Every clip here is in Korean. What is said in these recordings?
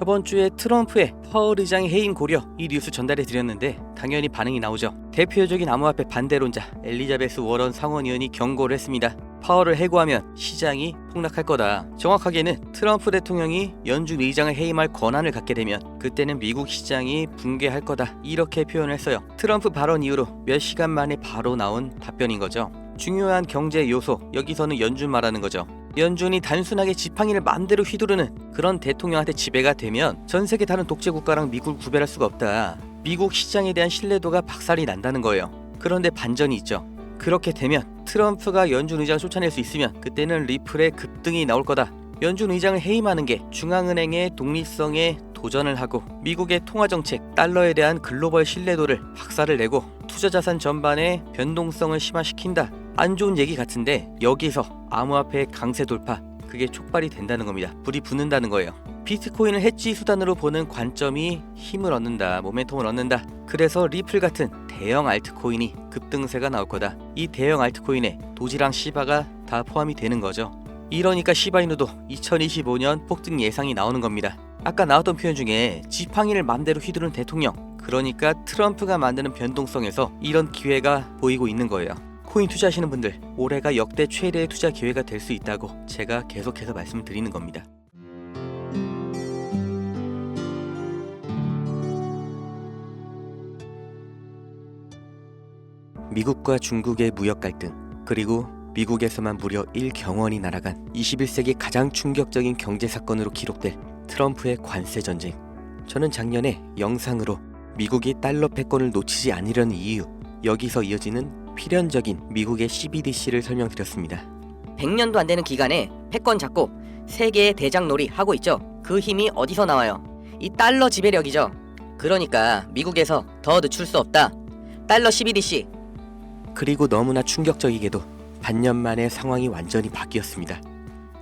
저번 주에 트럼프의 파월 의장의 해임 고려 이 뉴스 전달해 드렸는데 당연히 반응이 나오죠. 대표적인 암호화폐 반대론자 엘리자베스 워런 상원의원이 경고를 했습니다. 파월을 해고하면 시장이 폭락할 거다. 정확하게는 트럼프 대통령이 연준 의장을 해임할 권한을 갖게 되면 그때는 미국 시장이 붕괴할 거다, 이렇게 표현을 했어요. 트럼프 발언 이후로 몇 시간 만에 바로 나온 답변인 거죠. 중요한 경제 요소, 여기서는 연준 말하는 거죠. 연준이 단순하게 지팡이를 마음대로 휘두르는 그런 대통령한테 지배가 되면 전 세계 다른 독재 국가랑 미국을 구별할 수가 없다. 미국 시장에 대한 신뢰도가 박살이 난다는 거예요. 그런데 반전이 있죠. 그렇게 되면 트럼프가 연준 의장을 쫓아낼 수 있으면 그때는 리플의 급등이 나올 거다. 연준 의장을 해임하는 게 중앙은행의 독립성에 도전을 하고 미국의 통화정책, 달러에 대한 글로벌 신뢰도를 박살을 내고 투자자산 전반의 변동성을 심화시킨다. 안 좋은 얘기 같은데 여기서 암호화폐의 강세 돌파, 그게 촉발이 된다는 겁니다. 불이 붙는다는 거예요. 비트코인을 해지 수단으로 보는 관점이 힘을 얻는다, 모멘텀을 얻는다. 그래서 리플 같은 대형 알트코인이 급등세가 나올 거다. 이 대형 알트코인에 도지랑 시바가 다 포함이 되는 거죠. 이러니까 시바이누도 2025년 폭등 예상이 나오는 겁니다. 아까 나왔던 표현 중에 지팡이를 맘대로 휘두르는 대통령, 그러니까 트럼프가 만드는 변동성에서 이런 기회가 보이고 있는 거예요. 코인 투자하시는 분들, 올해가 역대 최대의 투자 기회가 될 수 있다고 제가 계속해서 말씀을 드리는 겁니다. 미국과 중국의 무역 갈등, 그리고 미국에서만 무려 1경원이 날아간 21세기 가장 충격적인 경제 사건으로 기록될 트럼프의 관세 전쟁. 저는 작년에 영상으로 미국이 달러 패권을 놓치지 않으려는 이유, 여기서 이어지는 필연적인 미국의 CBDC를 설명드렸습니다. 100년도 안 되는 기간에 패권 잡고 세계의 대장놀이 하고 있죠. 그 힘이 어디서 나와요? 이 달러 지배력이죠. 그러니까 미국에서 더 늦출 수 없다. 달러 CBDC. 그리고 너무나 충격적이게도 반년 만에 상황이 완전히 바뀌었습니다.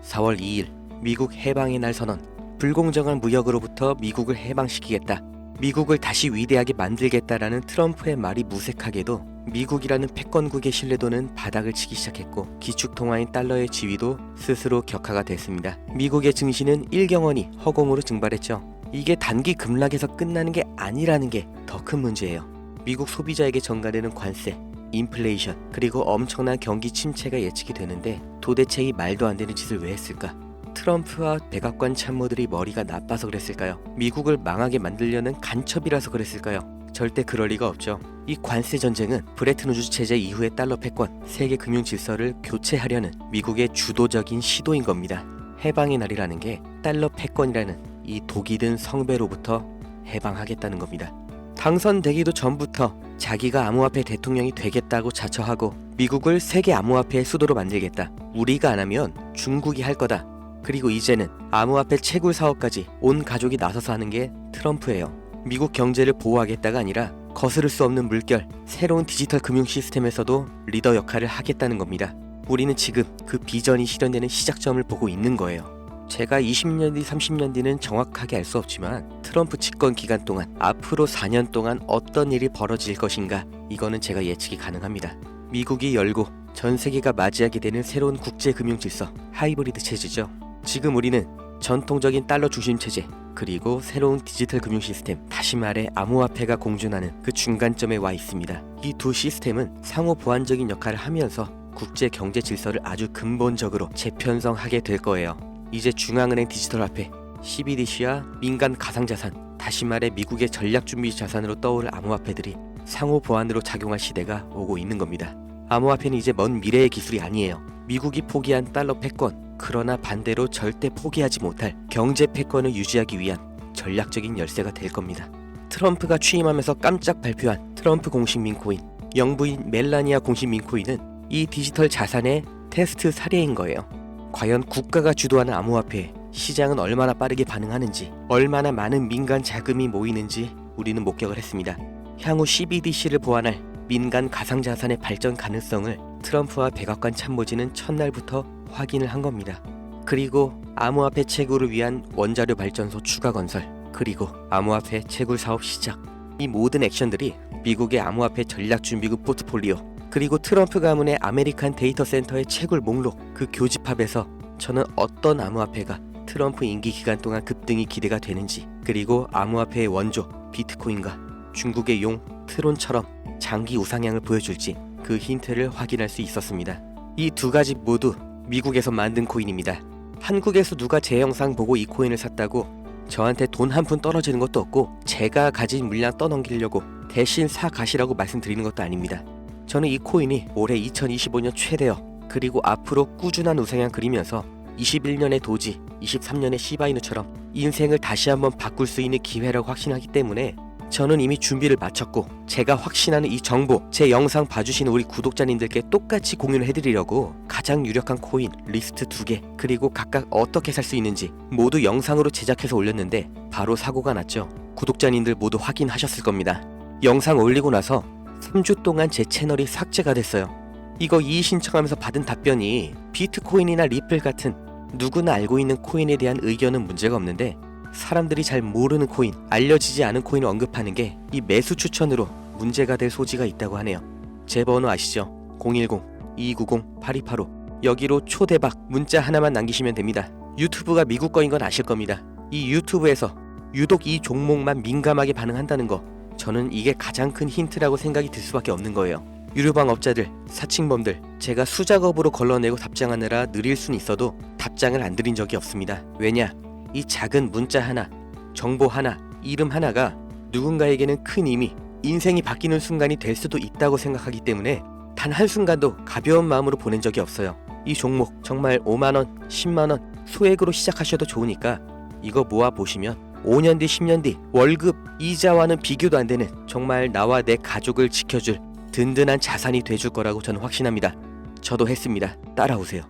4월 2일 미국 해방의 날 선언. 불공정한 무역으로부터 미국을 해방시키겠다, 미국을 다시 위대하게 만들겠다라는 트럼프의 말이 무색하게도 미국이라는 패권국의 신뢰도는 바닥을 치기 시작했고 기축통화인 달러의 지위도 스스로 격하가 됐습니다. 미국의 증시는 1경원이 허공으로 증발했죠. 이게 단기 급락에서 끝나는 게 아니라는 게 더 큰 문제예요. 미국 소비자에게 전가되는 관세, 인플레이션, 그리고 엄청난 경기 침체가 예측이 되는데 도대체 이 말도 안 되는 짓을 왜 했을까? 트럼프와 백악관 참모들이 머리가 나빠서 그랬을까요? 미국을 망하게 만들려는 간첩이라서 그랬을까요? 절대 그럴 리가 없죠. 이 관세 전쟁은 브레튼 우즈 체제 이후의 달러 패권, 세계 금융 질서를 교체하려는 미국의 주도적인 시도인 겁니다. 해방의 날이라는 게 달러 패권이라는 이 독이 든 성배로부터 해방하겠다는 겁니다. 당선되기도 전부터 자기가 암호화폐 대통령이 되겠다고 자처하고 미국을 세계 암호화폐의 수도로 만들겠다, 우리가 안 하면 중국이 할 거다, 그리고 이제는 암호화폐 채굴 사업까지 온 가족이 나서서 하는 게 트럼프예요. 미국 경제를 보호하겠다가 아니라 거스를 수 없는 물결, 새로운 디지털 금융 시스템에서도 리더 역할을 하겠다는 겁니다. 우리는 지금 그 비전이 실현되는 시작점을 보고 있는 거예요. 제가 20년 뒤, 30년 뒤는 정확하게 알 수 없지만 트럼프 집권 기간 동안 앞으로 4년 동안 어떤 일이 벌어질 것인가, 이거는 제가 예측이 가능합니다. 미국이 열고 전 세계가 맞이하게 되는 새로운 국제 금융 질서, 하이브리드 체제죠. 지금 우리는 전통적인 달러 중심 체제, 그리고 새로운 디지털 금융 시스템, 다시 말해 암호화폐가 공존하는 그 중간점에 와 있습니다. 이 두 시스템은 상호 보완적인 역할을 하면서 국제 경제 질서를 아주 근본적으로 재편성하게 될 거예요. 이제 중앙은행 디지털 화폐, CBDC와 민간 가상자산, 다시 말해 미국의 전략준비 자산으로 떠오를 암호화폐들이 상호 보완으로 작용할 시대가 오고 있는 겁니다. 암호화폐는 이제 먼 미래의 기술이 아니에요. 미국이 포기한 달러 패권, 그러나 반대로 절대 포기하지 못할 경제 패권을 유지하기 위한 전략적인 열쇠가 될 겁니다. 트럼프가 취임하면서 깜짝 발표한 트럼프 공식 민코인, 영부인 멜라니아 공식 민코인은 이 디지털 자산의 테스트 사례인 거예요. 과연 국가가 주도하는 암호화폐에 시장은 얼마나 빠르게 반응하는지, 얼마나 많은 민간 자금이 모이는지 우리는 목격을 했습니다. 향후 CBDC를 보완할 민간 가상자산의 발전 가능성을 트럼프와 백악관 참모진은 첫날부터 확인을 한 겁니다. 그리고 암호화폐 채굴을 위한 원자료 발전소 추가 건설, 그리고 암호화폐 채굴 사업 시작, 이 모든 액션들이 미국의 암호화폐 전략준비국 포트폴리오, 그리고 트럼프 가문의 아메리칸 데이터 센터의 채굴 목록, 그 교집합에서 저는 어떤 암호화폐가 트럼프 임기 기간 동안 급등이 기대가 되는지, 그리고 암호화폐의 원조 비트코인과 중국의 용 트론처럼 장기 우상향을 보여줄지 그 힌트를 확인할 수 있었습니다. 이 두 가지 모두 미국에서 만든 코인입니다. 한국에서 누가 제 영상 보고 이 코인을 샀다고 저한테 돈 한 푼 떨어지는 것도 없고 제가 가진 물량 떠넘기려고 대신 사 가시라고 말씀드리는 것도 아닙니다. 저는 이 코인이 올해 2025년 최대여, 그리고 앞으로 꾸준한 우상향 그리면서 21년의 도지, 23년의 시바이누처럼 인생을 다시 한번 바꿀 수 있는 기회라고 확신하기 때문에 저는 이미 준비를 마쳤고, 제가 확신하는 이 정보 제 영상 봐주시는 우리 구독자님들께 똑같이 공유를 해드리려고 가장 유력한 코인 리스트 2개, 그리고 각각 어떻게 살 수 있는지 모두 영상으로 제작해서 올렸는데 바로 사고가 났죠. 구독자님들 모두 확인하셨을 겁니다. 영상 올리고 나서 3주 동안 제 채널이 삭제가 됐어요. 이거 이의 신청하면서 받은 답변이 비트코인이나 리플 같은 누구나 알고 있는 코인에 대한 의견은 문제가 없는데, 사람들이 잘 모르는 코인, 알려지지 않은 코인을 언급하는 게 이 매수 추천으로 문제가 될 소지가 있다고 하네요. 제 번호 아시죠? 010-2290-8285. 여기로 초대박 문자 하나만 남기시면 됩니다. 유튜브가 미국 거인 건 아실 겁니다. 이 유튜브에서 유독 이 종목만 민감하게 반응한다는 거, 저는 이게 가장 큰 힌트라고 생각이 들 수밖에 없는 거예요. 유료방 업자들, 사칭범들, 제가 수작업으로 걸러내고 답장하느라 느릴 순 있어도 답장을 안 드린 적이 없습니다. 왜냐? 이 작은 문자 하나, 정보 하나, 이름 하나가 누군가에게는 큰 의미, 인생이 바뀌는 순간이 될 수도 있다고 생각하기 때문에 단 한순간도 가벼운 마음으로 보낸 적이 없어요. 이 종목 정말 5만원, 10만원 소액으로 시작하셔도 좋으니까 이거 모아보시면 5년 뒤, 10년 뒤 월급, 이자와는 비교도 안 되는 정말 나와 내 가족을 지켜줄 든든한 자산이 돼줄 거라고 저는 확신합니다. 저도 했습니다. 따라오세요.